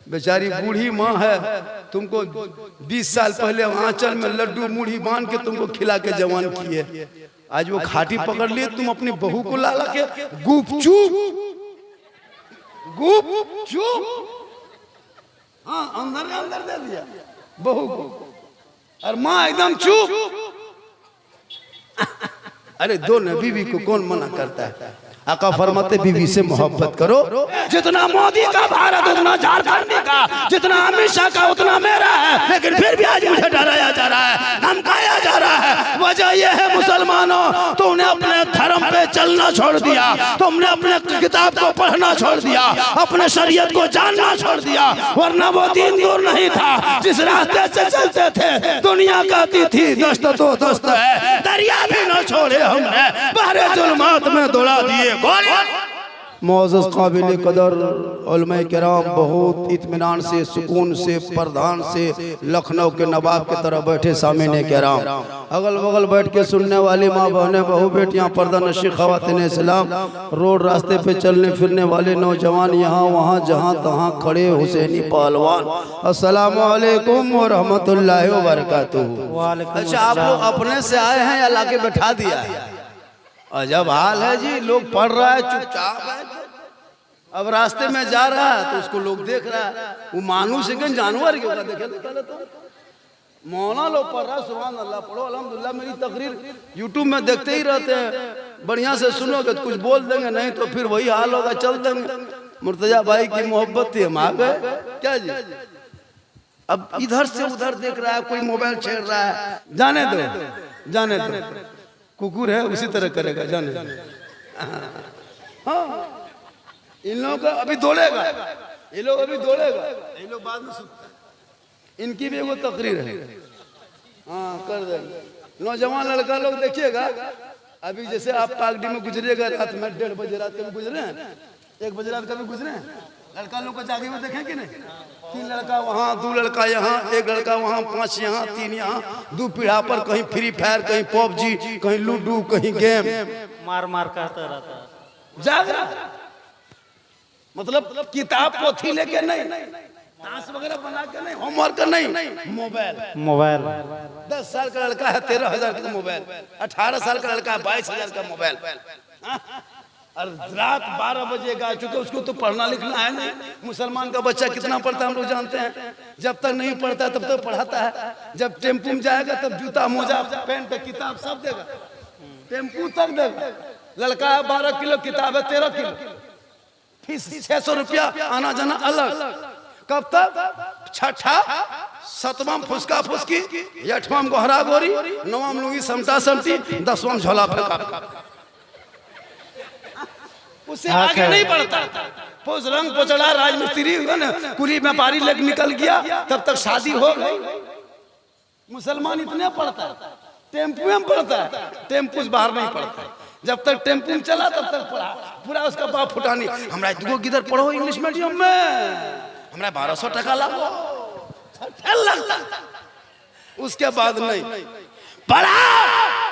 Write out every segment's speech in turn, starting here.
बेचारी बूढ़ी माँ है, तुमको 20 साल पहले आंचल में लड्डू मुढ़ी बांध के तुमको खिला के जवान किए। आज वो खाटी पकड़ लिए, तुम अपनी बहू को ला के गुपचुप हाँ अंदर दे दिया बहू को, और माँ एकदम चुप। अरे दो न बीवी को कौन मना करता है? आका फरमाते बीवी से मोहब्बत करो। जितना मोदी का भारत उतना झारखंड का, जितना अमित शाह का उतना मेरा है, लेकिन फिर भी आज मुझे डराया जा रहा है, धमकाया जा रहा है। वजह यह है मुसलमानों, तुमने अपने धर्म पे चलना छोड़ दिया, तुमने अपने किताब को पढ़ना छोड़ दिया, अपने शरीयत को जानना छोड़ दिया। वरना वो दिन दूर नहीं था जिस रास्ते से चलते थे दुनिया कहती थी दस्त तो दस्त है, दरिया भी न छोड़े हमने, बहरे जुल्मात में दौड़ा दिए। मौजूद काबिल कदर उलमा किराम बहुत इत्मीनान से, सुकून से, प्रधान से, लखनऊ के नवाब की तरह बैठे सामने किराम, अगल बगल बैठ के सुनने वाली माँ बहनें, बहू बेटियाँ, पर्दा नशी ख़वातीन इस्लाम, रोड रास्ते पे चलने फिरने वाले नौजवान, यहाँ वहाँ जहाँ तहाँ खड़े हुसैनी पहलवान, अस्सलामु अलैकुम व रहमतुल्लाहि व बरकातुहू। अच्छा, आप लोग अपने से आए हैं या लाके बैठा दिया है? अजब हाल है जी, लोग पढ़ रहा है चुपचाप है, अब रास्ते में जा रहा है तो उसको लोग देख रहा है, वो मानुष है जानवर के देखे तो मौना लोग पढ़ रहा है। सुभान अल्लाह, पढ़ो अल्हम्दुलिल्लाह। मेरी तकरीर यूट्यूब में देखते ही रहते हैं, बढ़िया से सुनोगे तो कुछ बोल देंगे, नहीं तो फिर वही हाल होगा, चल देंगे। मुर्तजा भाई की मोहब्बत थी, हम आ गए क्या जी। अब इधर से उधर देख रहा है, कोई मोबाइल छेड़ रहा है, जाने दो जाने दो, कुकुर है उसी तरह करेगा, जाने। हाँ, इन लोगों का अभी दौड़ेगा, ये लोग अभी दौड़ेगा, ये लोग बाद में सुनते। इनकी भी वो तकरीर है, हाँ कर देंगे। नौजवान लड़का लोग देखिएगा, अभी जैसे आप पागडी में गुजरिएगा रात में, 1:30 बजे रात कभी गुजरे हैं, 1 बजे रात कभी गुजरे हैं, लड़का लोग को जागे हुए देखें कि नहीं? 3 लड़का वहाँ, 2 लड़का यहाँ, 1 लड़का वहाँ, 5 यहाँ, 3 यहाँ, 2 पीढ़ा पर, कहीं फ्री फायर, कहीं पबजी, कहीं लूडो, कहीं गेम, मार मार करता रहता जाग रहा। मतलब किताब पोथी लेके नहीं, ताश वगैरह बना के नहीं, होमवर्क नहीं, मोबाइल। 10 साल का लड़का है 13,000 का मोबाइल, 18 साल का लड़का है 22,000 का मोबाइल, और रात 12 बजे गा चुके, उसको तो पढ़ना लिखना है नहीं। मुसलमान का बच्चा कितना पढ़ता है हम लोग जानते हैं, जब तक नहीं पढ़ता तब तक पढ़ाता है, जब टेम्पू में जाएगा तब जूता मोजा पेंट किताब सब देगा, टेम्पू तक देगा। लड़का है 12 किलो, किताब है 13 किलो, फीस 600 रुपया, आना जाना अलग। कब तक? छठा 7वां फुसका फुसकी, 8वां गोहरा गोरी, 9वां लुंगी समटा समटी, 10वां झोला फेंका, उससे आगे नहीं बढ़ता। पोस रंग पोचड़ा राजमिस्त्री कुली व्यापारी लेकर निकल गया, तब तक शादी हो गई। मुसलमान इतने पढ़ता है, टेम्पू में पढ़ता है, टेम्पू से बाहर नहीं पढ़ता है। जब तक टेम्पू में चला तब तक पढ़ा, पूरा उसका बाप फुटानी, हमरा इतने किधर पढ़ो इंग्लिश मीडियम में, हमरा 1200 टका लगता, उसके बाद नहीं पढ़ा।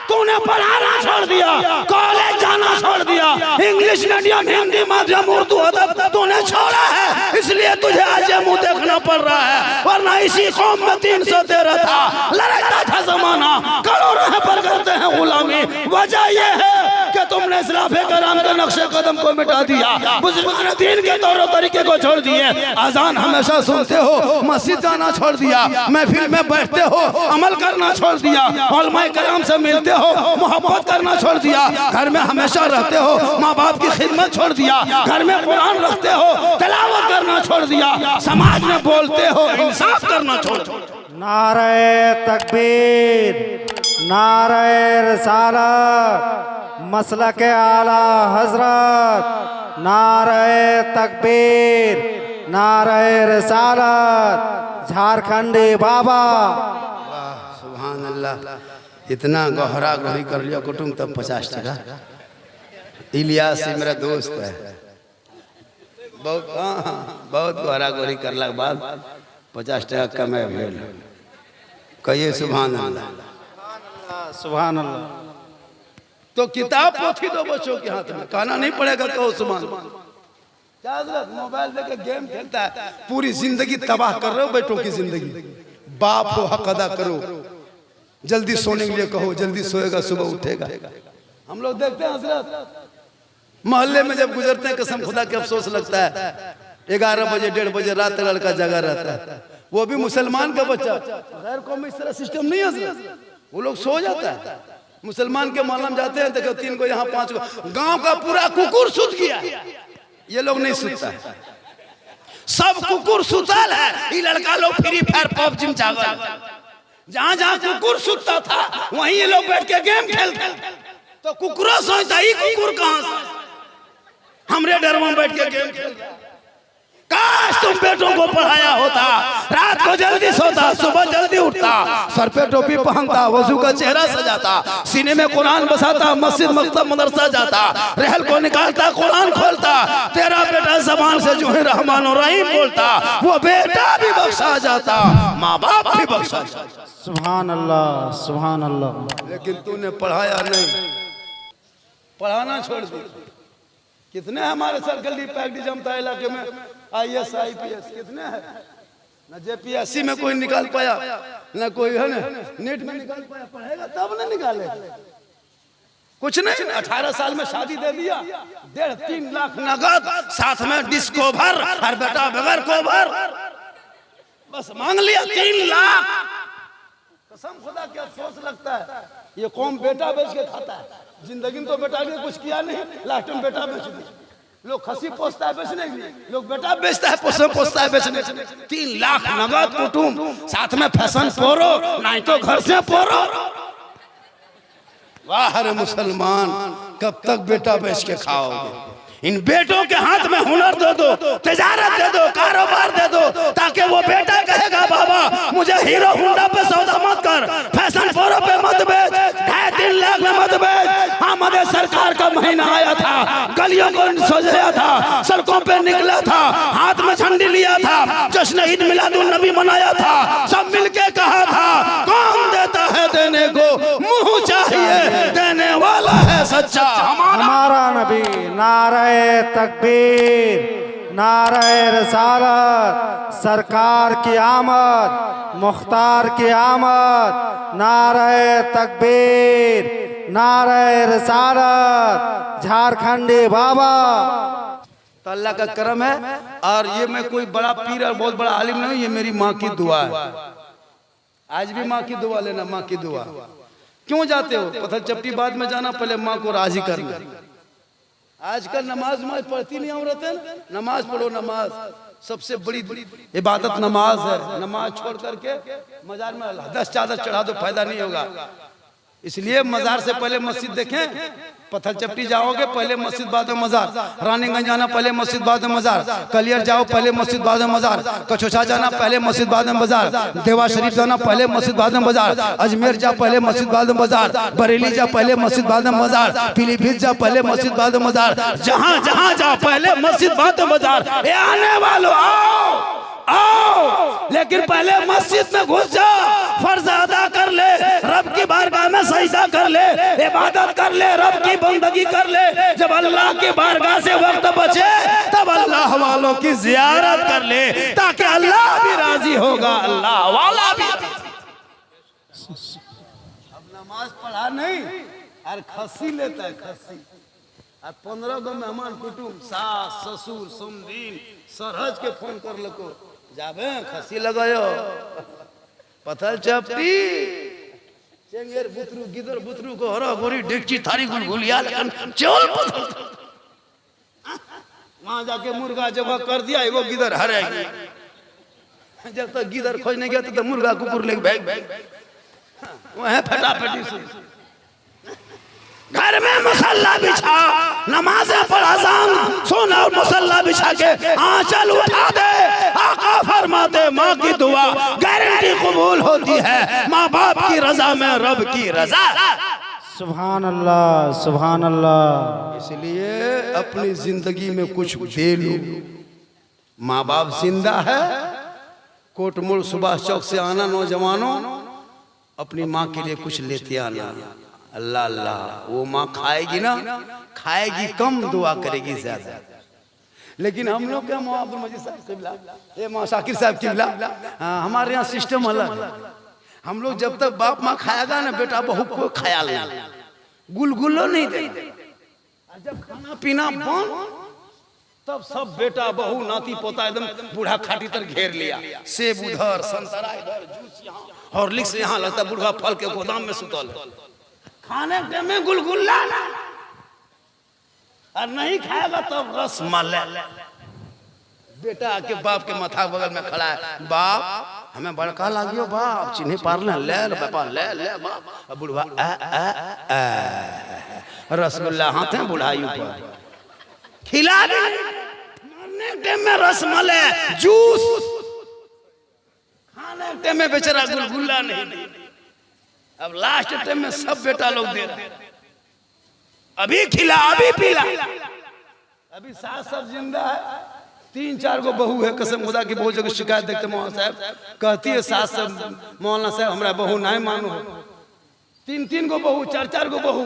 तूने पढ़ाना छोड़ दिया, कॉलेज जाना छोड़ दिया, इंग्लिश मीडियम, हिंदी माध्यम, उर्दू अदब तूने छोड़ा है, इसलिए तुझे आज ये मुंह देखना पड़ रहा है। वरना इसी कौम में 313 था, लड़ता था जमाना, करोड़ों पर करते हैं गुलामी। वजह ये है कि तुमने इस्लाफ़े कराम के नक्शे कदम को मिटा दिया, बुज़ुर्गान दीन के तौर तरीके को छोड़ दिए, अजान हमेशा सुनते हो, मस्जिद जाना छोड़ दिया, महफिल में बैठते हो, अमल करना छोड़ दिया, उलमाए कराम से मिलते हो, मोहब्बत करना छोड़ दिया, घर में हमेशा रहते हो, माँ बाप की खिदमत छोड़ दिया, घर में कुरान रखते हो, तिलावत करना छोड़ दिया, समाज में बोलते हो, इंसाफ करना छोड़ दिया। नारे तकबीर, नारे रिसालत, मसलके आला हजरत, नारे तकबीर, नारे रिसालत, झारखंडी बाबा। सुभान अल्लाह, इतना गहरा गहरी कर लिया कुटुम तब 50 टका। इलियास मेरा दोस्त है, बहुत गहरा गहरी करला के बाद 50 टका कमाए भेल। कहिए सुभान अल्लाह, सुभान अल्लाह। तो किताब पोथी दो बच्चों के हाथ में, कहना नहीं पड़ेगा कहो सुभान। क्या हजरत मोबाइल लेके गेम खेलता है, पूरी जिंदगी तबाह कर रहे हो बेटों की जिंदगी। बाप हो हक अदा करो, जल्दी सोने के लिए कहो, जल्दी सोएगा सुबह उठेगा। हम लोग देखते हैं हजरत मोहल्ले में जब गुजरते हैं, कसम खुदा के अफसोस लगता है, 11 बजे 1:30 बजे रात लड़का जगा रहता है, वो भी मुसलमान का बच्चा। गैर कौम में इस तरह सिस्टम नहीं है, वो लोग सो जाता है। मुसलमान के मालूम जाते हैं, देखो 3 को यहाँ 5 को, गांव का पूरा कुकुर सुत गया, ये लोग नहीं सुतता है, सब कुकुर सुतल है। ये लड़का लोग फ्री फायर पबजी में जागल, जहां जहां कुकुर सुतता था वहीं ये लोग बैठ के गेम खेलते। तो कुकुरो सोचता ही कुकुर कहां से, हमरे डर में बैठ के गेम खेलता। काश तुम बेटों को पढ़ाया होता, रात को जल्दी सोता, सुबह जल्दी उठता, सर पे टोपी पहनता, वजू का चेहरा सजाता, सीने में कुरान बसाता, मस्जिद मकतब मदरसा जाता, रहल को निकालता, कुरान खोलता। तेरा बेटा जबान से जो है रहमान और रहीम बोलता, वो बेटा भी बख्शा जाता, माँ बाप भी बख्शा जाता। सुभान अल्लाह, सुभान अल्लाह। लेकिन तूने पढ़ाया नहीं, पढ़ाना छोड़ दिया। कितने हमारे सर्कल पैक्ट जमता इलाके में, IAS IPS कितने हैं, न JPSC में कोई निकाल पाया, न कोई है नीट में निकाल पाया। पढ़ेगा तब न निकाले, कुछ नहीं। 18 साल में शादी दे दिया, 1.5-3 लाख नगद, साथ में डिस्कोवर, हर बेटा बगैर कोवर, बस मांग लिया 3 लाख। कसम खुदा के अफसोस लगता है, ये कौम बेटा बेच के खाता है। जिंदगी में तो बेटा ने कुछ किया नहीं, लास्ट में बेटा बेच दिया। लोग खसी पोसता है बेचने के लिए, लोग बेटा बेचता है पोसता है बेचने के लिए। 3 लाख नगद कुटुंब, साथ में फैशन पोरो, नहीं तो घर से पोरो। वाह रे मुसलमान, कब तक बेटा बेच के खाओगे? इन बेटों के हाथ में हुनर दे दो, तिजारत दे दो, कारोबार दे दो, ताकि वो बेटा कहेगा बाबा मुझे हीरो होंडा पे सौदा मत कर, फैशन प्रो पे मत बेच, 2.5-3 लाख में मत बेच। हमारे सरकार का महीना आया था, गलियों को सजाया था, सड़कों पे निकला था, हाथ में झंडी लिया था, जश्न ईद मिलादुन नबी मनाया था, सब मिलके कहा था कौन देता है देने को, मुंह चाहिए देने वाला है सच्चा हमारा नबी। नारे तकबीर, नारे रसालत, सरकार की आमद, मुख्तार की आमद। नारे तकबीर, नारे रसालत, झारखंडी बाबा। तो अल्लाह का करम है। और ये मैं कोई बड़ा पीर और बहुत बड़ा आलिम नहीं हूं, ये मेरी माँ की दुआ है। आज भी माँ की दुआ लेना, माँ की दुआ। क्यों जाते हो पत्थर चप्टी बाद में जाना, पहले माँ को राजी करना। आजकल नमाज पढ़ती नहीं औरतें, नमाज पढ़ो। नमाज सबसे बड़ी इबादत नमाज है। नमाज छोड़ करके मजार में 10 चादर चढ़ा दो, फायदा नहीं होगा। इसलिए मजार से पहले मस्जिद देखें। पत्थर चप्टी जाओगे पहले मस्जिद बाद में मजार, रानीगंज जाना पहले मस्जिद बाद में मजार, कलियर जाओ पहले मस्जिद बाद में मजार, कचोछा जाना पहले मस्जिद बाद में बाजार, देवा शरीफ जाना पहले मस्जिद बाद में बाजार, अजमेर जा पहले मस्जिद बाद में बाजार, बरेली जा पहले मस्जिद बाद में बाजार, पीलीभीत जा पहले मस्जिद बाद में बाजार। जहां जहां जा पहले मस्जिद बाद में बाजार। आने वालों आओ आओ, लेकिन पहले मस्जिद में घुस जा, फर्ज अदा कर ले, रब की बारगाह में सजदा कर ले, इबादत कर ले, रब की बंदगी कर ले। जब अल्लाह की बारगाह से वक्त बचे तब अल्लाह वालों की जियारत कर ले, ताकि अल्लाह भी राजी होगा, अल्लाह वाला भी। अब नमाज पढ़ा नहीं और खस्सी लेता है, खस्सी। और 15 गो मेहमान कुटुम, सास ससुर समदीन सरहज के फोन कर लको, जाबे खस्सी लगायो, पत्थर चप्टी चेंगेर बुतरू गिदर बुतरू को हरा गोरी डेगची थारी गुलगुलिया लगन चल पत्थर। वहां जाके मुर्गा जब कर दिया वो गिदर हरेगी। जब तक गिदर खोजने गया तो मुर्गा कुकुर लेके भाग वह फटाफटी से घर में मसल्ला बिछा, नमाज़ें पढ़, अज़ान सुन और मसल्ला बिछा के आंचल उठा दे। आका फरमाते माँ की दुआ गारंटी कबूल होती है, माँ बाप की रजा में रब की रजा। सुभान अल्लाह, सुभान अल्लाह। इसलिए अपनी जिंदगी में कुछ दे लो। माँ बाप जिंदा है, कोटमोड़ सुभाष चौक से आना नौजवानों, अपनी माँ के लिए कुछ लेते आना। अल्लाह अल्लाह, वो माँ खाएगी ना, खाएगी कम, दुआ करेगी ज्यादा। लेकिन हम लोग क्या मौला अब्दुल मजीद साहब किबला, ये मौला शाकिर साहब किबला, हमारे यहाँ सिस्टम अलग है। हम लोग जब तक बाप माँ खाएगा ना बेटा बहू को ख्याल नहीं, गुलगुलो नहीं देते। जब खाना पीना बंद तब सब बेटा बहू नाती पोता एकदम बूढ़ा खाटी तर घेर लिया, सेब उधर, संतरा इधर, जूस यहाँ, हॉर्लिक्स यहाँ, लगता बूढ़ा फल के गोदाम में सुतल। खाने के में गुलगुल्ला ना, और नहीं खाएगा तब रस मलाई। बेटा के बाप के माथा बगल में खड़ा है, बाप हमें बड़का लागियो, बाप चिन्हे पार ले बापा ले बाप। बुढ़वा रसगुल्ला हाथ है बुढ़ाई ऊपर खिला दे, मरने टाइम में रसमलाई जूस, खाने टाइम में बेचारा गुलगुल्ला नहीं। अब लास्ट टाइम में सब बेटा लोग दे रहे, अभी खिला अभी पिला। अभी सास सब जिंदा है, 3-4 गो बहू है, कसम खुदा की बहुत जगह शिकायत देखते मौलाना साहब कहती है सास सब, मौलाना साहब हमारा बहू नहीं मानो, 3-3 गो बहू, 4-4 गो बहू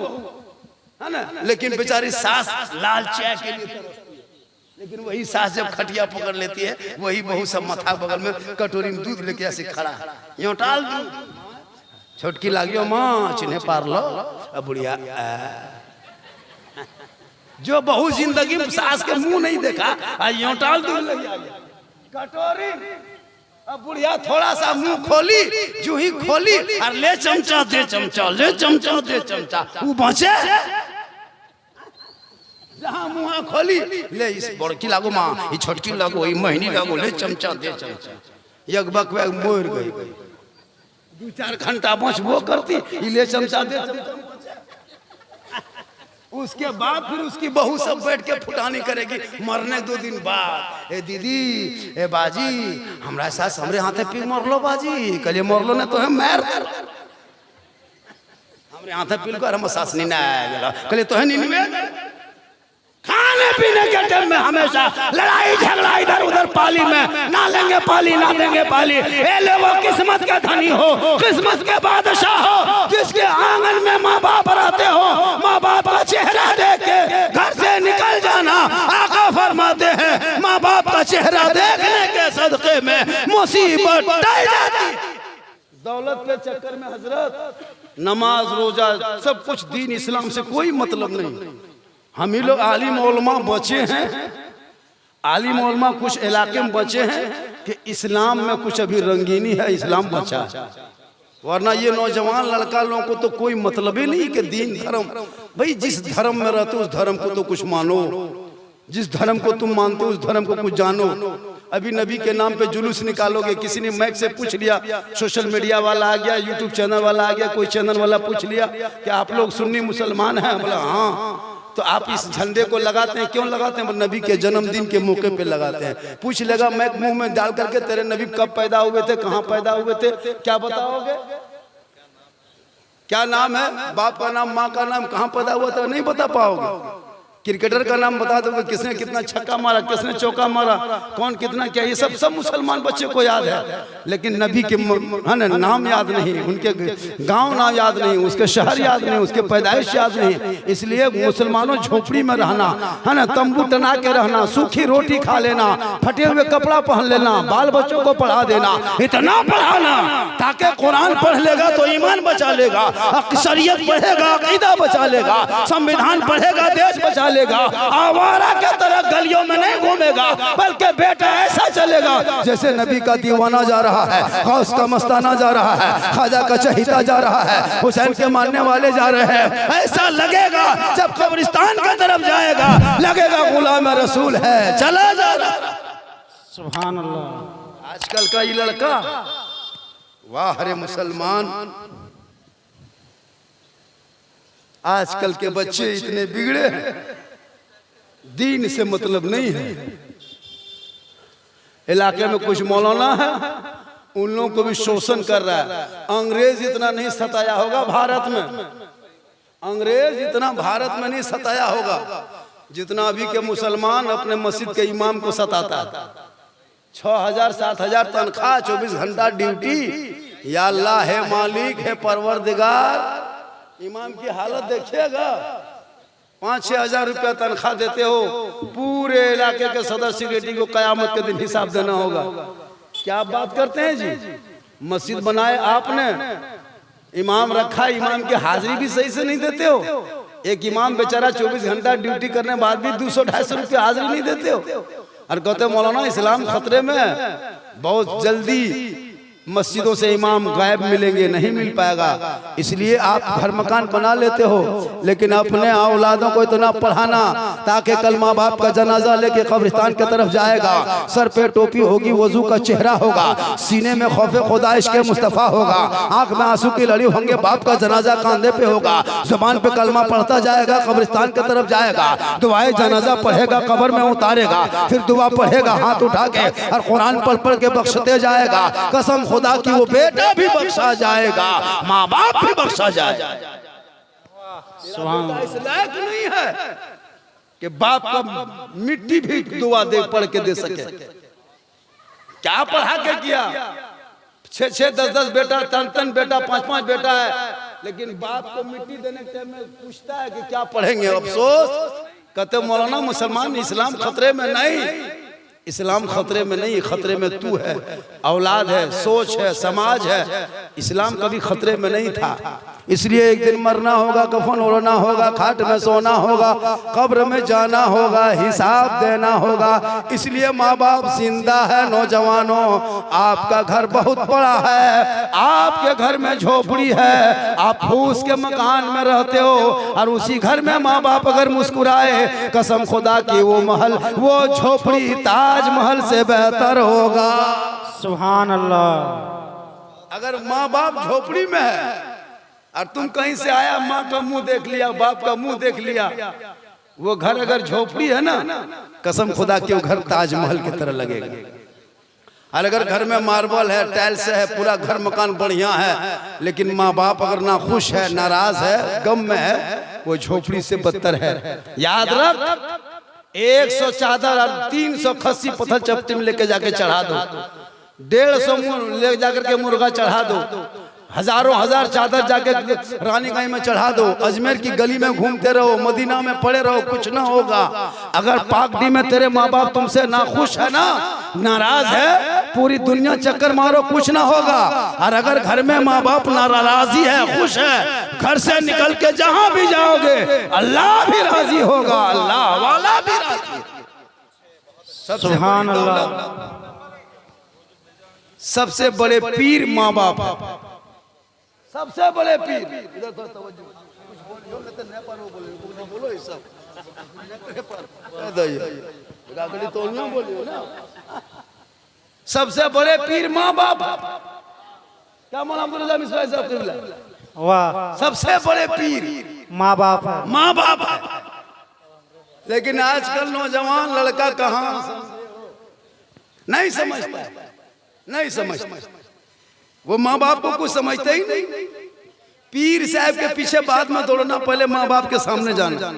है ना, लेकिन बेचारी सास लाल चाय के लिए तरसती है। लेकिन वही सास जब खटिया पकड़ लेती है, वही बहू सब माथा बगल में कटोरी में दूध लेके ऐसे खड़ा है, यूं टाल दूध, छोटकी लागियो माँ चिन्हे पार लो। अब बुढ़िया जो बहू जिंदगी में सास के मुंह नहीं देखा, यूं टाल दूध लग गया कटोरी। अब बुढ़िया थोड़ा सा मुंह खोली, जो ही खोली और ले चमचा दे चमचा, ले चमचा दे चमचा, वो बचे जहाँ मुँह खोली, ले इस बड़की लागो माँ, ये छोटकी लागो, ये महीनी लागो, ले चमचा दे चमचा, यक बक मोर गई। 2-4 घंटा बचबो करती, ये ले चमचा दे चमचा। उसके बाद फिर उसकी बहू सब बैठ के फुटानी करेगी मरने 2 दिन बाद। ए दीदी, ए बाजी, हमरा सास हमरे हाथे पी मरलो बाजी, कलिए मरलो ने तो है मार, हमरे हाथे पील कर हम सास नहीं ना गेला, कलिए तो है नहीं। खाने पीने के टाइम में हमेशा लड़ाई झगड़ा इधर उधर, पाली में ना लेंगे पाली ना देंगे पाली। ए ले वो किस्मत के धनी हो, किस्मत के बादशाह हो, जिसके आंगन में माँ बाप रहते हो, माँ बाप का चेहरा देख के घर से निकल जाना। आका फरमाते हैं माँ बाप का चेहरा देखने के सदके में मुसीबत टल जाती। दौलत के चक्कर में हजरत नमाज रोजा सब कुछ दीन इस्लाम से कोई मतलब नहीं। हम ही लोग आलिम उलमा बचे हैं, आलिम उलमा कुछ इलाके में बचे हैं कि इस्लाम में कुछ अभी रंगीनी है, इस्लाम बचा, वरना ये नौजवान लड़का लोगों को तो कोई मतलब ही नहीं कि दीन धर्म। भाई जिस धर्म में रहते हो उस धर्म को तो कुछ मानो, जिस धर्म को तुम मानते हो उस धर्म को कुछ जानो। अभी नबी के नाम पे जुलूस निकालोगे, किसी ने मैक से पूछ लिया, सोशल मीडिया वाला आ गया, यूट्यूब चैनल वाला आ गया, कोई चैनल वाला पूछ लिया कि आप लोग सुन्नी मुसलमान हैं, बोला हाँ, तो आप इस झंडे को लगाते हैं, क्यों लगाते हैं? नबी के जन्मदिन के मौके पे लगाते हैं। पूछ लेगा मैं मुंह में डाल करके तेरे नबी कब पैदा हुए थे, कहाँ पैदा हुए थे, क्या बताओगे? क्या नाम है, बाप का नाम, माँ का नाम, कहाँ पैदा हुआ था, नहीं बता पाओगे। क्रिकेटर का नाम बता दोगे, किसने कितना छक्का मारा, किसने चौका मारा, कौन कितना क्या, ये सब मुसलमान बच्चे को याद है, लेकिन नबी के नाम याद नहीं, उनके गांव नाम याद नहीं, उसके शहर याद नहीं, उसके पैदाइश याद नहीं। इसलिए मुसलमानों झोपड़ी में रहना है ना, तंबू तना के रहना, सूखी रोटी खा लेना, फटे हुए कपड़ा पहन लेना, बाल बच्चों को पढ़ा देना, इतना पढ़ाना ताकि कुरान पढ़ लेगा तो ईमान बचा लेगा, शरीयत पढ़ेगा अकीदा बचा लेगा, संविधान पढ़ेगा देश बचा लेगा, आवारा के तरह गलियों में नहीं घूमेगा, बल्कि बेटा ऐसा चलेगा जैसे नबी का दीवाना जा रहा है, गौस का मस्ताना जा रहा है, खाजा का चहीता जा रहा है, हुसैन के मानने वाले जा रहे हैं। ऐसा लगेगा जब कब्रिस्तान की तरफ जाएगा, लगेगा गुलाम रसूल है, चला जा रहा। सुभान अल्लाह। आजकल का ये लड़का, वाह हरे मुसलमान, आजकल के बच्चे इतने बिगड़े हैं, दीन से मतलब नहीं है। इलाके में कुछ मौलाना है, उन लोगों को भी शोषण कर रहा है। अंग्रेज इतना नहीं सताया होगा भारत में, अंग्रेज इतना भारत में नहीं सताया होगा जितना अभी के मुसलमान अपने मस्जिद के इमाम को सताता है। 6,000-7,000 तनख्वाह, 24 घंटा ड्यूटी। या अल्लाह है मालिक है परवरदिगार, इमाम की हालत देखिएगा, 5-6 हजार रुपया तनख्वाह देते हो, पूरे इलाके के सदस्य सेक्रेटरी को कयामत के दिन हिसाब देना होगा। क्या बात करते हैं जी? मस्जिद बनाए आपने, इमाम रखा, इमाम की हाजिरी भी सही से नहीं देते हो। एक इमाम बेचारा 24 घंटा ड्यूटी करने के बाद भी 200-250 रुपया हाजिरी नहीं देते हो, और कहते हो मौलाना इस्लाम खतरे में है, बहुत जल्दी मस्जिदों से इमाम गायब मिलेंगे, नहीं मिल पाएगा। इसलिए आप घर मकान बना लेते हो, लेकिन अपने औलादों को इतना पढ़ाना ताकि कल माँ बाप का जनाजा लेके कब्रिस्तान की तरफ जाएगा, सर पे टोपी होगी, वजू का चेहरा होगा, सीने में खौफे खुदा इश्क़े मुस्तफ़ा होगा, आंख में आंसू की लड़ी होंगे, बाप का जनाजा कंधे पे होगा, जुबान पे कलमा पढ़ता जाएगा, कब्रिस्तान की तरफ जाएगा, दुआए जनाजा पढ़ेगा, कब्र में उतारेगा, फिर दुआ पढ़ेगा हाथ उठा के, और कुरान पढ़ पढ़ के बख्शते जाएगा। कसम खुदा की वो बेटा भी बख्शा जाएगा, माँ बाप भी बख्शा जाएगा। इस लायक नहीं है कि बाप का मिट्टी भी दुआ दे पढ़ के दे सके। क्या पढ़ा के किया? 6-6, 10-10 बेटा, 3-3 बेटा, 5-5 बेटा है, लेकिन बाप को मिट्टी देने के टाइम में पूछता है कि क्या पढ़ेंगे। अफसोस, कहते मौलाना मुसलमान इस्लाम खतरे में नहीं। इस्लाम खतरे में नहीं, खतरे में तू है, औलाद है, सोच है, समाज है। इस्लाम कभी खतरे में नहीं था। इसलिए एक दिन मरना होगा, कफन ओढ़ना होगा, खाट में सोना होगा, कब्र में जाना होगा, हिसाब देना होगा। इसलिए माँ बाप जिंदा है। नौजवानों, आपका घर बहुत बड़ा है, आपके घर में झोपड़ी है, आप फूस के मकान में रहते हो, और उसी घर में माँ बाप अगर मुस्कुराए, कसम खुदा की वो महल, वो झोपड़ी ताजमहल से बेहतर होगा। सुभान अल्लाह। अगर माँ बाप झोपड़ी में है और तुम कहीं से आया, माँ का मुंह देख लिया, बाप का मुंह देख लिया, वो घर अगर झोपड़ी है ना, कसम खुदा के वो घर ताजमहल की तरह लगेगा। और अगर घर में मार्बल है, टाइल्स है, पूरा घर मकान बढ़िया है, लेकिन माँ बाप अगर ना खुश है, नाराज है, गम में है, वो झोपड़ी से बदतर है। याद रख, 100 चादर और 300 खस्सी पत्थर चपटी में लेके जाके चढ़ा दो, 150 ले जाकर के मुर्गा चढ़ा दो, हजारों हजार चादर जाके रानीगंज में चढ़ा दो, अजमेर की गली में घूमते रहो, मदीना में पड़े रहो, कुछ ना होगा। अगर पाकड़ी में तेरे माँ बाप तुमसे नाखुश है ना, नाराज है, पूरी दुनिया चक्कर मारो, कुछ ना होगा। और अगर घर में माँ बाप नाराजी है, खुश है, घर से निकल के जहां भी जाओगे, अल्लाह भी राजी होगा, अल्लाह वाला भी राजी। सुभान अल्लाह। सबसे बड़े पीर माँ बाप, सबसे बड़े पीर। इधर थोड़ा तवज्जो, कुछ बोलियो, नहीं तो नेपाल में बोलो ये सब, गागड़ी तोलियो बोलियो ना। सबसे बड़े पीर माँ बाप। क्या मौलाना अब्दुल रज़ाक मिस्बाह साहब किबला? वाह। सबसे बड़े पीर माँ बाप है, माँ बाप है। लेकिन आजकल नौजवान लड़का कहाँ नहीं समझता, नहीं समझता, वो माँ बाप को कुछ समझते ही नहीं। पीर साहब के पीछे बाद में दौड़ना, पहले माँ बाप के सामने जाना।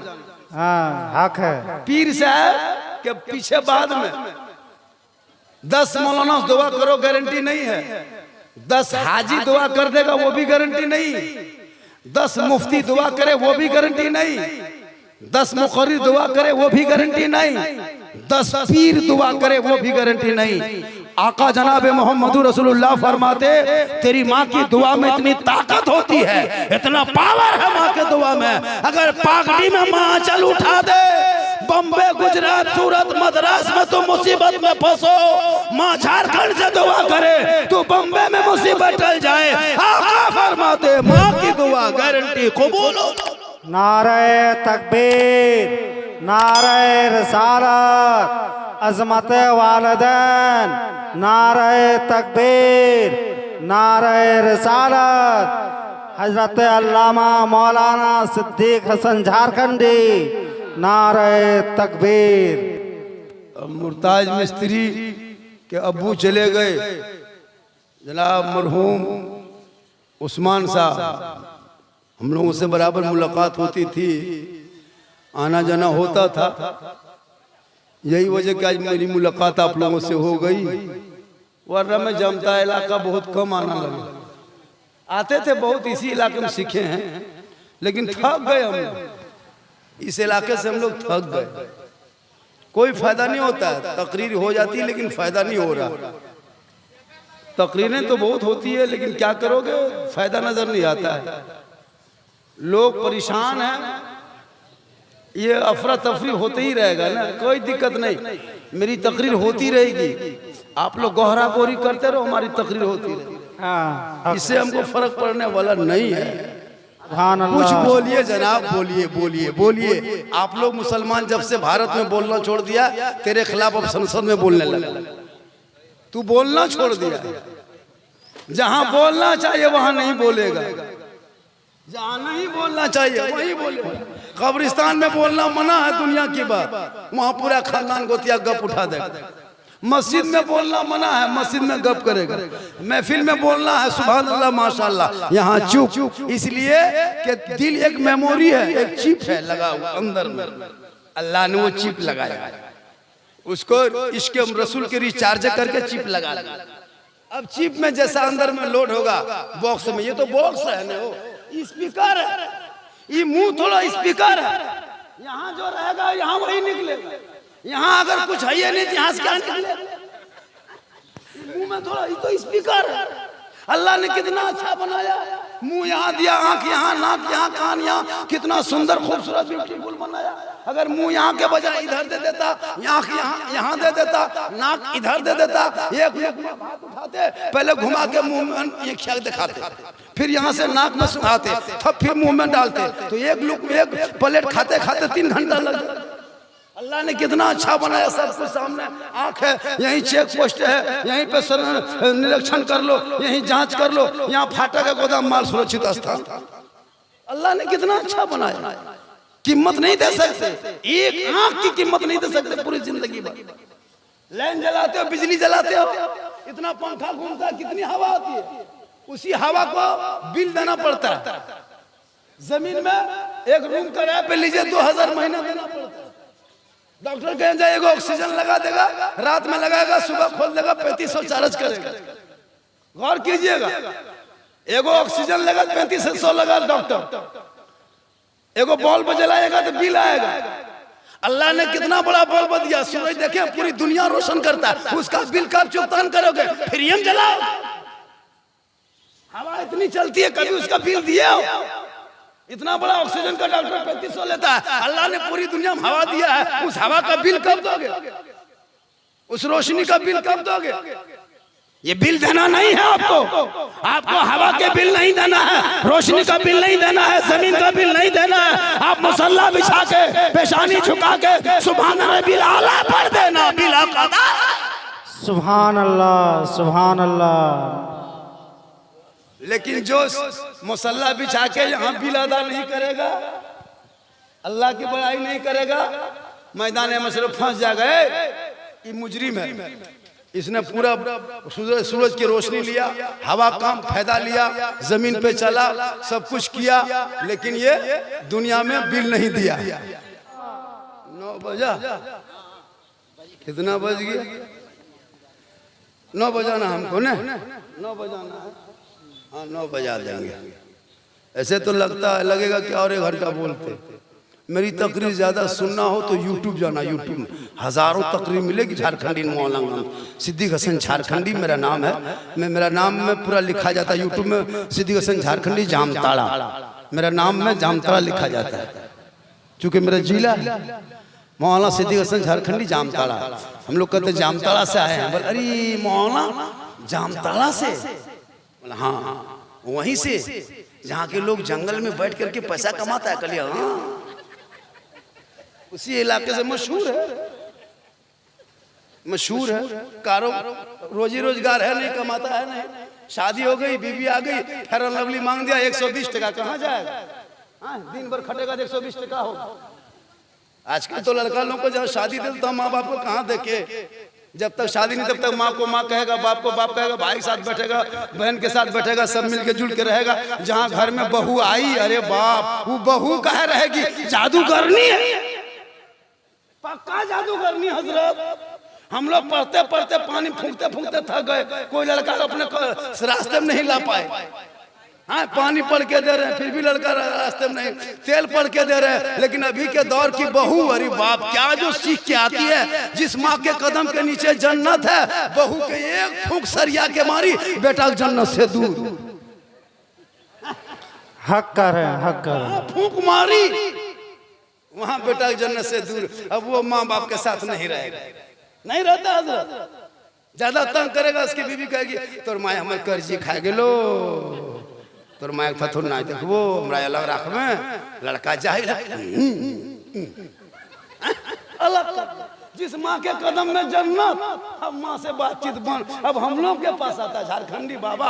हाँ, हक है। पीर साहब के पीछे बाद में 10 मौलाना दुआ करो, गारंटी नहीं है। 10 हाजी दुआ कर देगा, वो भी गारंटी नहीं। 10 मुफ्ती दुआ करे, वो भी गारंटी नहीं। 10 मुकर्री दुआ करे, वो भी गारंटी नहीं। 10 पीर दुआ करे, वो भी गारंटी नहीं। आका जनाब मोहम्मद रसूलुल्लाह फरमाते, तेरी माँ की दुआ में इतनी ताकत होती है, इतना पावर है माँ के दुआ में। अगर पागड़ी में माँ चल उठा दे, बम्बे, गुजरात, सूरत, मद्रास में तो मुसीबत में फंसो, माँ झारखंड से दुआ करे तो बम्बे में मुसीबत टल जाए। आका फरमाते, माँ की दुआ गारंटी कबूल हो। नारे तकबीर, नारे रिसालत, अज़मत वालिदैन, नारे तकबीर, नारे रिसालत, हजरत अल्लामा मौलाना सिद्दीक हसन झारखंडी, नारे तकबीर। मुर्ताज मिस्त्री के अब्बू चले गए, जनाब मरहूम उस्मान साहब। हम लोगों से बराबर मुलाकात होती थी, आना जाना होता था। यही वजह कि आज मेरी मुलाकात आप लोगों से हो गई, वरना मैं जमता इलाका बहुत कम आना लगा। आते थे बहुत, इसी इलाके में सीखे हैं, लेकिन थक गए हम। इस इलाके से हम लोग थक गए। कोई फायदा नहीं होता है, तकरीर हो जाती है लेकिन फायदा नहीं हो रहा। तकरीरें तो बहुत होती है लेकिन क्या करोगे, फायदा नजर नहीं आता है। लोग परेशान हैं, ये अफरा तफरी होते ही रहेगा ना, कोई दिक्कत नहीं। मेरी तकरीर होती रहेगी, आप लोग गोहरा गोरी करते रहो, हमारी तकरीर होती रहेगी। हाँ, इससे हमको फर्क पड़ने वाला नहीं है। सुभान कुछ अल्लाह। बोलिए जनाब, बोलिए बोलिए बोलिए। आप लोग मुसलमान जब से भारत में बोलना छोड़ दिया, तेरे खिलाफ अब संसद में बोलने लगा। तू बोलना छोड़ दिया, जहां बोलना चाहिए वहां नहीं बोलेगा, जहां नहीं बोलना चाहिए वहीं बोलेगा। कब्रिस्तान में बोलना मना है, दुनिया की बात, वहां पूरा खानदान गोतिया गप उठा देगा। मस्जिद में बोलना मना है, मस्जिद में गप करेगा। महफिल में बोलना है सुभान अल्लाह माशाअल्लाह, यहाँ चुप। इसलिए कि दिल एक मेमोरी है, एक चिप है लगा हुआ अंदर में, अल्लाह ने वो चिप लगाया, उसको इश्क रसूल के रिचार्ज करके चिप लगा। अब चिप में जैसा अंदर में लोड होगा बॉक्स में, ये तो बॉक्स है ना, वो स्पीकर है, ये मुंह थोड़ा स्पीकर है, यहाँ जो रहेगा यहाँ वही निकलेगा। यहाँ अगर कुछ है ये नहीं तो यहाँ से क्या निकलेगा, मुंह में थोड़ा, ये तो स्पीकर है। अल्लाह ने कितना अच्छा बनाया, मुंह यहाँ दिया, आंख यहाँ, नाक यहाँ, कान यहाँ, कितना सुंदर खूबसूरत ब्यूटीफुल बनाया। अगर मुंह यहाँ के बजाय इधर दे देता, आंख यहाँ दे देता, नाक इधर दे देता, एक हाथ उठाते, पहले घुमा के मुंह में एक खिया दिखाते, फिर यहाँ से नाक में सुहाते, तब फिर मुंह में डालते, तो एक प्लेट खाते खाते 3 घंटा लग जाता। अल्लाह ने कितना अच्छा बनाया, सब कुछ सामने, आंख है, यहीं चेक पोस्ट है, यहीं पे निरीक्षण कर लो, यहीं जांच कर लो, यहाँ फाटक है, गोदाम माल सुरक्षित स्थान। अल्लाह ने कितना अच्छा बनाया, कीमत नहीं दे सकते, एक आंख की कीमत नहीं दे सकते पूरी जिंदगी भर। लाइन जलाते हो, बिजली जलाते हो, इतना पंखा घूमता है, कितनी हवा आती है, उसी हवा को बिल देना पड़ता है। जमीन में एक रूम किराए पे लीजिए 2000 महीना देना पड़ता है। डॉक्टर कहें जाएगा ऑक्सीजन लगा देगा, रात में लगाएगा, सुबह खोल देगा, 3500 चार्ज करेगा। गौर कीजिएगा, एगो ऑक्सीजन लगा 3500 लगा डॉक्टर, एगो बल्ब जलाएगा तो बिल आएगा। अल्लाह ने कितना बड़ा बल्ब दिया, सूरज देखे पूरी दुनिया रोशन करता है, उसका बिल कब चुगतान करोगे, फिर हम जलाओ। हवा इतनी चलती है, कभी उसका बिल दिए हो? इतना बड़ा ऑक्सीजन का डॉक्टर 3500 लेता है, अल्लाह ने पूरी दुनिया में हवा दिया है, उस हवा का बिल कब दोगे, उस रोशनी का बिल कब दोगे? ये बिल देना नहीं है आपको हवा के बिल नहीं देना है, रोशनी का बिल नहीं देना है, जमीन का बिल नहीं देना है। आप मुसल्ला बिछा के, पेशानी झुका के सुभान रब्बिल आला पढ़ देना, बिल अदा। सुभान अल्लाह, सुभान अल्लाह। लेकिन जो मुसल्ला बिछा के यहाँ बिल अदा नहीं करेगा, अल्लाह की बड़ाई नहीं करेगा, मैदान मशरफ फंस जाएगा। ये मुजरिम है, इसने पूरा सूरज की रोशनी लिया, हवा का फायदा लिया, जमीन पे चला, सब कुछ किया, लेकिन ये दुनिया में बिल नहीं दिया। 9 बजा, कितना बज गया? 9 बजाना हमको ना, 9 बजाना है, हाँ 9 बजा देंगे। ऐसे तो लगेगा कि और 1 घंटा बोलते। मेरी तकरीर ज़्यादा सुनना हो तो यूट्यूब जाना, यूट्यूब में हज़ारों तकरीर मिलेगी। झारखंडी मौलाना सिद्दीक हसन झारखंडी मेरा नाम है, मेरा नाम में पूरा लिखा जाता है यूट्यूब में, सिद्दीक हसन झारखंडी जामताड़ा, मेरा नाम में जामताड़ा लिखा जाता है, चूँकि मेरा जिला मौलाना सिद्दीक हसन झारखंडी जामताड़ा। हम लोग कहते जामताड़ा से आए हैं, बोले अरे मौलाना जामताड़ा से? बोला हाँ, वहीं से जहाँ के लोग जंगल में बैठ करके पैसा कमाता है। कलिया हाँ, उसी इलाके से मशहूर है, मशहूर है। रोजी रोजगार है नहीं, कमाता है नहीं, शादी हो गई, बीवी आ गई, फेयर एंड लवली मांग दिया 120 टका, कहाँ जाएगा? हाँ, दिन भर खटेगा तो 120 टका होगा। आजकल तो लड़का लोगों को जब शादी दे तो माँ बाप को कहाँ देखे, जब तक शादी नहीं तब तक माँ को माँ कहेगा, बाप को बाप कहेगा, भाई के साथ बैठेगा, बहन के साथ बैठेगा, सब मिलके जुल के रहेगा। जहाँ घर में बहू आई, अरे बाप, वो बहू कहे रहेगी जादूगरनी है, पक्का जादूगरनी हजरत। हम लोग पढ़ते पढ़ते पानी फूंकते फूंकते थक गए, कोई लड़का अपने रास्ते में नहीं ला पाए। हाँ, पानी पड़ के दे रहे हैं, फिर भी लड़का रास्ते में नहीं, तेल पड़ के दे रहे हैं। लेकिन अभी के दौर की बहू, अरे बाप, क्या जो सीख के आती है। जिस माँ के कदम के नीचे जन्नत है, बहू के एक फूंक सरिया के मारी बेटा जन्नत से दूर। हक कर रहे हैं, हक कर रहे हैं। फूंक मारी, वहां बेटा जन्नत से दूर। अब वो माँ बाप के साथ नहीं रहेगा, नहीं रहता हजरत। ज्यादा तंग करेगा, उसकी बीवी कहेगी तोर माए हमारे कर्जी खा गेलो, तोर माए थथुर ना देखबो, हमरा अलग राख में लड़का जाहिल अलग। जिस माँ के कदम में जन्नत, अब माँ से बातचीत बंद। अब हम लोग के पास आता झारखंडी बाबा,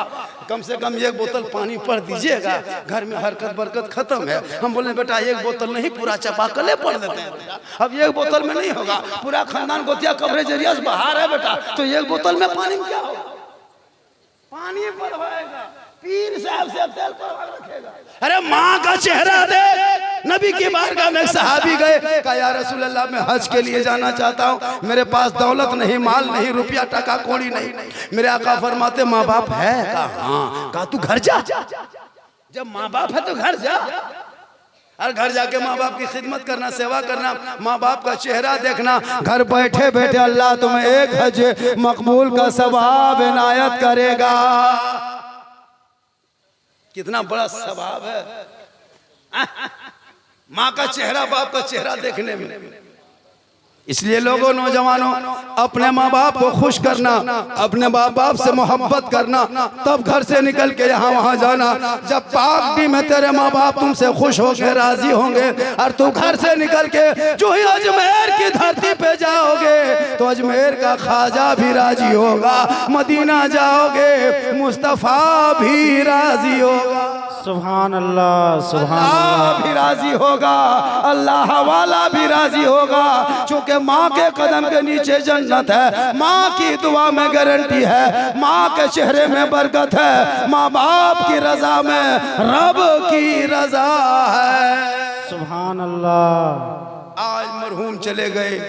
कम से कम एक बोतल पानी पढ़ दीजिएगा, घर में हरकत बरकत खत्म है। हम बोले बेटा एक बोतल नहीं, पूरा चापाकले पढ़ देते हैं। अब एक बोतल में नहीं होगा, पूरा खानदान गोतिया कवरेज एरिया से बाहर है बेटा, तो एक बोतल में पानी में क्या होगा? पानी पर होएगा, पीर साहब से तेल पर रखेगा। अरे माँ का चेहरा देख। नबी की बारगाह में सहाबी गए, कहा या रसूल अल्लाह, मैं हज के लिए जाना चाहता हूँ, मेरे पास दौलत नहीं, माल नहीं, रुपया टका कौड़ी नहीं। मेरे आका फरमाते माँ बाप है? कहा हाँ। कहा तू घर जा, जब माँ बाप है तो घर जा। और घर जाके माँ बाप की खिदमत करना, सेवा करना, माँ बाप का चेहरा देखना। घर बैठे बैठे अल्लाह तुम्हें एक हज मकबूल का सवाब इनायत करेगा। कितना बड़ा सवाब है माँ का चेहरा, बाप का चेहरा देखने में। इसलिए लोगों, नौजवानों, अपने माँ बाप को खुश करना, अपने माँ बाप से मोहब्बत करना, तब घर से निकल के यहाँ वहाँ जाना। जब पाक भी में तेरे माँ बाप तुमसे खुश होकर राजी होंगे, और तू घर से निकल के जो ही अजमेर की धरती पे जाओगे तो अजमेर का ख्वाजा भी राजी होगा, मदीना जाओगे मुस्तफ़ा भी राजी होगा, सुभान अल्लाह, सुभान अल्लाह भी राजी होगा, अल्लाह वाला भी राजी होगा। चूंकि माँ के कदम के नीचे जन्नत है, माँ की दुआ में गारंटी है, माँ के चेहरे में बरकत है, माँ बाप की रजा में रब की रजा है। सुभान अल्लाह। आज मरहूम चले गए,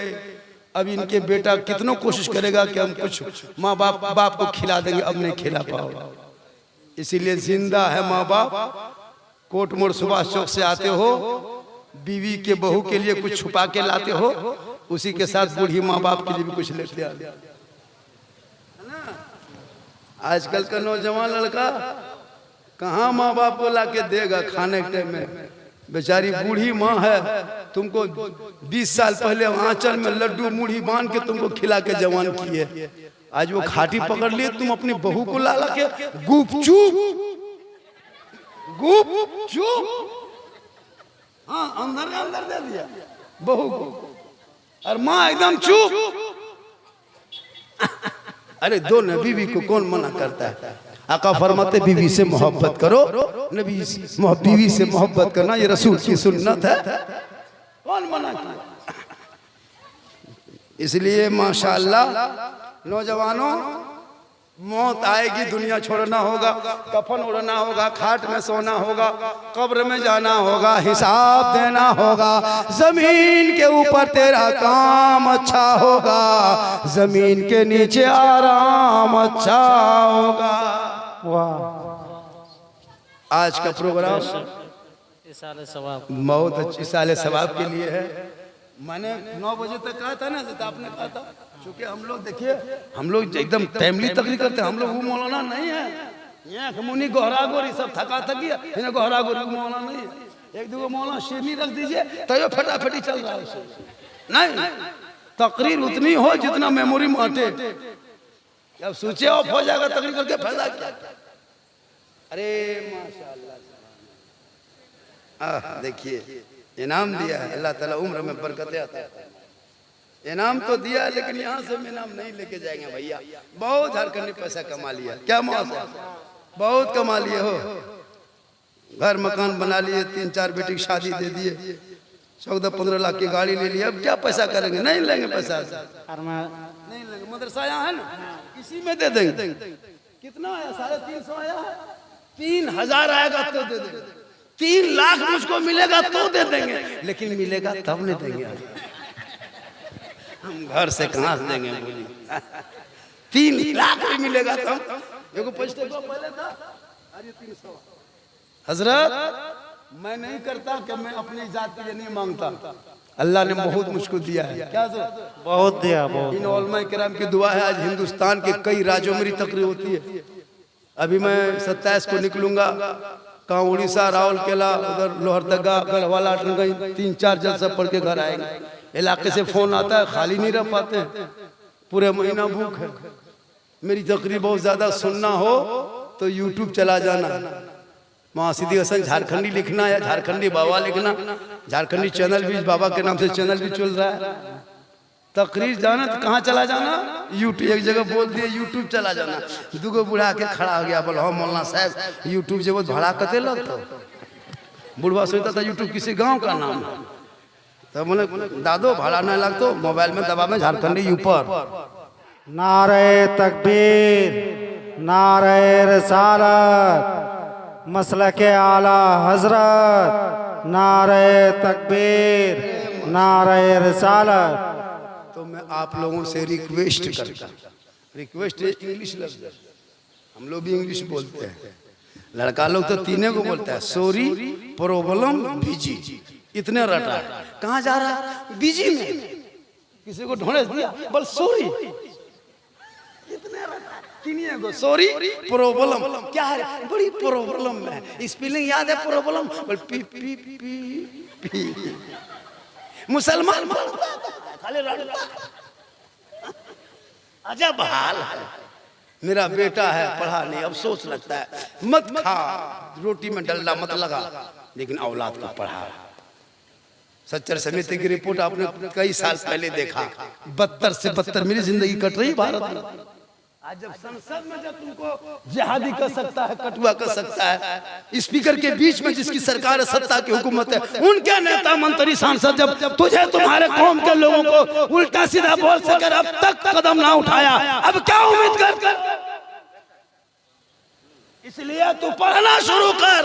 अब इनके बेटा कितनों कोशिश करेगा कि हम कुछ माँ बाप को खिला देंगे, अब नहीं खिला पाओगे। इसीलिए जिंदा है माँ बाप। कोट मोड़ सुभाष चौक से आते हो, बीवी के बहू के लिए कुछ छुपा के लाते हो, उसी के साथ बूढ़ी माँ बाप के लिए भी कुछ लेते आते। आजकल का नौजवान लड़का कहाँ माँ बाप को ला के देगा खाने के टाइम में। बेचारी बूढ़ी माँ है, तुमको 20 साल पहले आंचल में लड्डू मुढ़ी बांध के तुमको खिला के जवान की है। आज वो खाटी पकड़ लिए, तुम अपनी बहू को ला के गुप चुप हाँ अंदर दे दिया बहू को, और माँ एकदम चुप। अरे दो न बीवी को कौन मना करता है? आका फरमाते बीवी से मोहब्बत करो, नबी बीवी से मोहब्बत करना ये रसूल की सुन्नत है, कौन मना किया? इसलिए माशाअल्लाह नौजवानों, मौत आएगी, दुनिया छोड़ना होगा, कफन उड़ना होगा, खाट में सोना होगा, कब्र में जाना होगा, हिसाब देना होगा। जमीन के ऊपर तेरा काम अच्छा होगा, जमीन के नीचे आराम अच्छा होगा। वाह। आज का प्रोग्राम बहुत अच्छी साले सवाब के लिए है। मैंने 9 बजे तक कहा था ना, तो आपने कहा था, चूंकि हम लोग देखिए, हम लोग एकदम टाइमली तकरीर करते हैं। हम लोग वो मौलाना नहीं है, यहाँ मुनी गोहरा गोरी सब थका थकी है, इन्हें गोहरा गोरी मौलाना नहीं है। एक दो मौलाना शेरनी रख दीजिए तो ये फटाफटी चल रहा है। नहीं, तकरीर उतनी हो जितना मेमोरी में अटे। जब सोचे ऑफ हो जाएगा तकरीर करके फायदा क्या? अरे माशाअल्लाह, देखिए इनाम दिया है अल्लाह ताला, उम्र में बरकतें आता है। इनाम तो दिया है, लेकिन यहाँ से इनाम नहीं लेके जाएंगे भैया। बहुत झारखंडी पैसा कमा लिया, क्या मौसम, बहुत कमा लिए हो। घर मकान बना लिए, 3-4 बेटी की शादी दे दिए, 14-15 लाख की गाड़ी ले लिया। अब क्या पैसा करेंगे? नहीं लेंगे पैसा, नहीं लेंगे। मदरसा यहाँ है ना, इसी में दे देंगे। कितना आया? 350 आया है। 3000 आएगा तो दे देंगे। 3 लाख मुझको मिलेगा तो दे देंगे, लेकिन मिलेगा तब नहीं देंगे। हम घर से कहाँ से देंगे? बोली 3 लाख भी मिलेगा तो हम। देखो पहले था, अरे 300 हजरत मैं नहीं करता कि मैं अपनी जात के लिए नहीं मांगता, अल्लाह ने बहुत मुझको दिया है। क्या हजरत? बहुत दिया, बहुत। इन उलमा किराम की दुआ है। आज हिंदुस्तान के कई राज्यों में मेरी तकरीर होती है। अभी मैं 27 को निकलूंगा, कहाँ उड़ीसा, राउरकेला, उधर लोहरदगा, गढ़वाला, 3-4 जलसा पढ़ के घर आएंगे। इलाके से फोन आता है, खाली नहीं रह पाते हैं, पूरे महीना भूख है। मेरी तकरीर बहुत ज्यादा सुनना हो तो यूट्यूब चला जाना, वहाँ सिद्दी हसन झारखंडी लिखना या झारखंडी बाबा लिखना। झारखंडी चैनल भी बाबा के नाम से चैनल भी चल रहा है। तकरीर जाना तो कहाँ चला जाना? यूट्यूब। एक जगह बोल दिए यूट्यूब चला जाना। दुगो बुढ़ा के खड़ा हो गया, बोल हाँ मौलाना साहब यूट्यूब जब भाड़ा कते लगता। बुढ़वा सोचता था यूट्यूब किसी गांव का नाम है, तो बोले दादो भाड़ा नहीं लगता, मोबाइल में दबा में झारखंडी ऊपर। नारे तकबीर, नारे रिसालत, मसलके आला हजरत, नारे तकबीर, नारे रिसालत। तो मैं आप लोगों से रिक्वेस्ट करता, रिक्वेस्ट इंग्लिश लफ्ज, हम लोग भी इंग्लिश बोलते हैं, लड़का लोग तो तीने को बोलता है, सॉरी, प्रॉब्लम, बिजी, इतने रटा है। कहाँ जा रहा है? बिजी में। किसी को ढोंढे दिया, बोल सॉरी, इतने रटा, तीनिए को सॉरी, प्रॉब्लम। क्या है? बड़ी प्रॉब्लम है। स्पेलिंग याद है? प्रॉब्लम, बोल पी पी पी पी। मुसलमान खाली अजब हाल है। मेरा बेटा है, पढ़ा नहीं, अफसोस लगता है। मत खा, रोटी में डलडा मत लगा, लेकिन औलाद को पढ़ा। सच्चर समिति की रिपोर्ट आपने कई साल पहले देखा, 72 से 72 मेरी जिंदगी कट रही भारत में। आज जब संसद में जब तुमको जिहादी कर सकता है, कटुआ कर सकता है, स्पीकर के बीच में जिसकी सरकार है, सत्ता की हुकूमत है, उनके नेता मंत्री सांसद जब तुझे तुम्हारे कौम के लोगों को उल्टा सीधा बोल सके, अब तक कदम ना उठाया, अब क्या उम्मीद कर? इसलिए तू पढ़ना शुरू कर,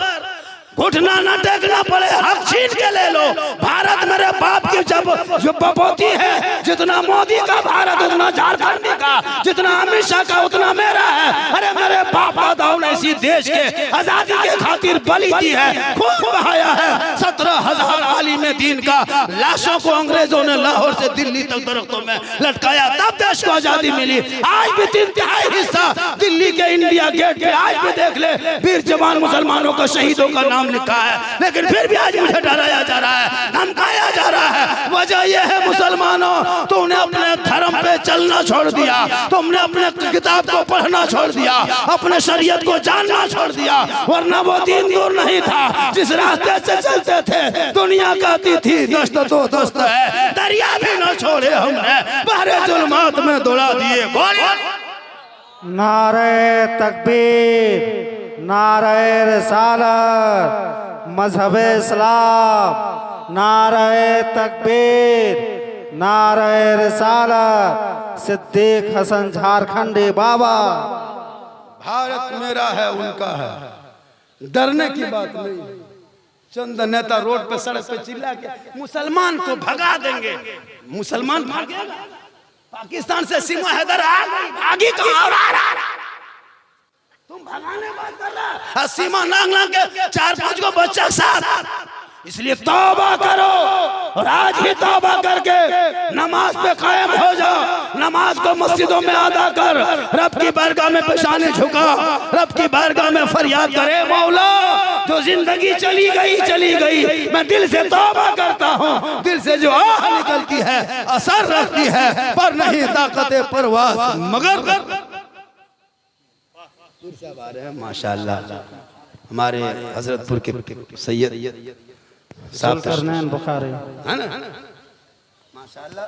घुटना न टेकना पड़े, हक छीन के ले लो। भारत मेरे बाप की जब जो बपोती है, जितना मोदी का भारत उतना झारखंडी का, जितना अमित शाह का उतना मेरा है। अरे मेरे बाप दादाओं ने इसी देश के आजादी के खातिर बलि दी है, खून बहाया है। 17,000 आलिम दीन का लाशों को अंग्रेजों ने लाहौर से दिल्ली तक दरख्तों में लटकाया, तब देश को आजादी मिली। आज भी 3/3 हिस्सा दिल्ली के इंडिया गेट पे आज भी देख ले, वीर जवान मुसलमानों का, शहीदों का नाम लिखा है, लेकिन फिर भी आज मुझे डराया जा रहा है, धमकाया जा रहा है। वजह यह है मुसलमानों, तुमने अपने धर्म पे चलना छोड़ दिया, तुमने अपने किताब को पढ़ना छोड़ दिया, अपने शरीयत को जानना छोड़ दिया। वरना वो दिन दूर नहीं था जिस रास्ते से चलते थे दुनिया कहती थी दस्त तो दस्त है, दरिया भी न छोड़े हमने, बहरे जुल्मात में दौड़ा दिए। नारे तकबीर, नारे रिसालत, मजहब इस्लाम, नारे तकबीर, नारे रिसालत, सिद्दीक हसन झारखंडी बाबा। भारत मेरा है, उनका है, डरने की बात नहीं। चंद नेता रोड पे, सड़क पे चिल्ला के मुसलमान को भगा देंगे, मुसलमान भागेगा। पाकिस्तान से सीमा हैदर आगे कहाँ और आ रहा, तुम भगाने बात कर रहा, सीमा नांग नांग के 4-5 को बच्चा साथ। इसलिए तौबा करो, और आज ही तौबा करके नमाज पे कायम हो जाओ। नमाज को मस्जिदों में अदा कर, रब की बारगाह में पेशानी झुका, रब की बारगाह में फरियाद करे, मौला जो जिंदगी चली गई, मैं दिल से तौबा करता हूँ। दिल से जो आह निकलती है, असर रखती है, पर नहीं ताकते परवाज़ मगर। माशाअल्लाह, हमारे हजरतपुर के सैयद जुल्करनैन बुखारी है ना, माशाअल्लाह।